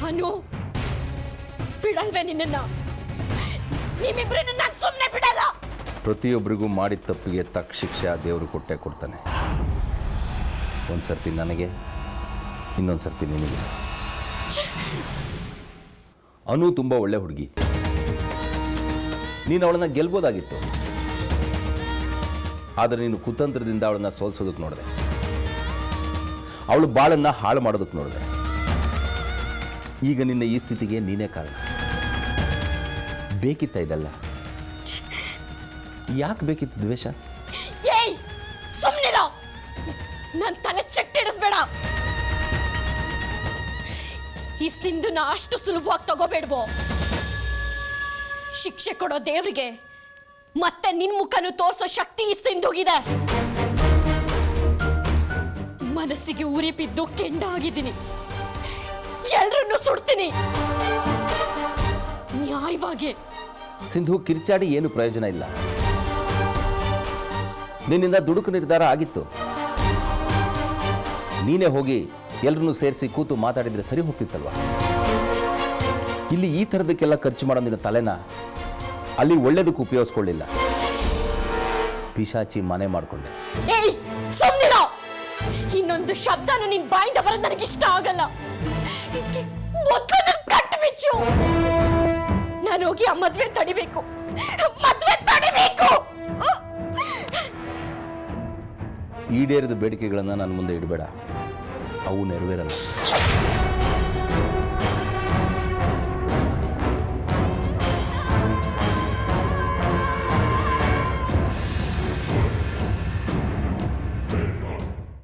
ಅನು ಬಿಡಲ್ವೇ ನಿನ್ನ? ನಿಮ್ಮಿಬ್ಬರನ್ನ ನಾನು ಸುಮ್ಮನೆ ಬಿಡಲ್ಲ. ಪ್ರತಿಯೊಬ್ಬರಿಗೂ ಮಾಡಿದ ತಪ್ಪಿಗೆ ತಕ್ಕ ಶಿಕ್ಷೆ ಆ ದೇವರು ಕೊಟ್ಟೇ ಕೊಡ್ತಾನೆ. ಒಂದು ಸರ್ತಿ ನನಗೆ, ಇನ್ನೊಂದು ಸರ್ತಿ ನಿನಗೆ. ಅನು ತುಂಬ ಒಳ್ಳೆ ಹುಡುಗಿ. ನೀನು ಅವಳನ್ನ ಗೆಲ್ಬೋದಾಗಿತ್ತು, ಆದರೆ ನೀನು ಕುತಂತ್ರದಿಂದ ಅವಳನ್ನ ಸೋಲ್ಸೋದಕ್ಕೆ ನೋಡಿದೆ. ಅವಳು ಬಾಳನ್ನ ಹಾಳು ಮಾಡೋದಕ್ಕೆ ನೋಡಿದೆ. ಈಗ ನಿನ್ನ ಈ ಸ್ಥಿತಿಗೆ ನೀನೇ ಕಾರಣ. ಬೇಕಿತ್ತ ಇದೆಲ್ಲ? ಯಾಕೆ ಬೇಕಿತ್ತು ದ್ವೇಷ? ಏಯ್ ಸುಮ್ಮನಿರೋ, ನನ್ನ ತಲೆ ಚೆಟ್ಟಿಡಿಸ್ಬೇಡ. ಈ ಸಿಂಧುನ ಅಷ್ಟು ಸುಲಭವಾಗಿ ತಗೋಬೇಡ್ವೋ. ಶಿಕ್ಷೆ ಕೊಡೋ ದೇವ್ರಿಗೆ ಮತ್ತೆ ನಿನ್ ಮುಖನು ತೋರಿಸೋ ಶಕ್ತಿ ಈ ಸಿಂಧುಗಿದೆ. ಮನಸ್ಸಿಗೆ ಉರಿ ಬಿದ್ದು ಕೆಂಡ ಆಗಿದ್ದೀನಿ. ಎಲ್ರನ್ನೂ ಸುಡ್ತೀನಿ ನ್ಯಾಯವಾಗಿ. ಸಿಂಧು, ಕಿರ್ಚಾಡಿ ಏನು ಪ್ರಯೋಜನ ಇಲ್ಲ. ನಿನ್ನಿಂದ ದುಡುಕು ನಿರ್ಧಾರ ಆಗಿತ್ತು. ನೀನೇ ಹೋಗಿ ಎಲ್ಲರನ್ನೂ ಸೇರಿಸಿ ಕೂತು ಮಾತಾಡಿದ್ರೆ ಸರಿ ಹೋಗ್ತಿತ್ತಲ್ವ? ಇಲ್ಲಿ ಈ ಥರದಕ್ಕೆಲ್ಲ ಖರ್ಚು ಮಾಡೋ ನಿನ್ನ ತಲೆನ ಅಲ್ಲಿ ಒಳ್ಳೇದಕ್ಕೆ ಉಪಯೋಗಿಸ್ಕೊಳ್ಳಿಲ್ಲ. ಪಿಶಾಚಿ ಮನೆ ಮಾಡಿಕೊಂಡೆ. ಏಯ್ ಸುಮ್ಮನಿರೋ. ಇನ್ನೊಂದು ಶಬ್ದನು ನಿನ್ ಬಾಯಿಂದ ಬರೋದು ನನಗಿಷ್ಟ ಆಗಲ್ಲ. ಮೊದಲು ಕಟ್ಟು ಬಿಚ್ಚು. ನಾನು ಹೋಗಿ ಆ ಮದ್ವೆ ತಡಿಬೇಕು. ಈಡೇರಿದ ಬೇಡಿಕೆಗಳನ್ನು ನನ್ನ ಮುಂದೆ ಇಡಬೇಡ, ಅವು ನೆರವೇರಲ್ಲ.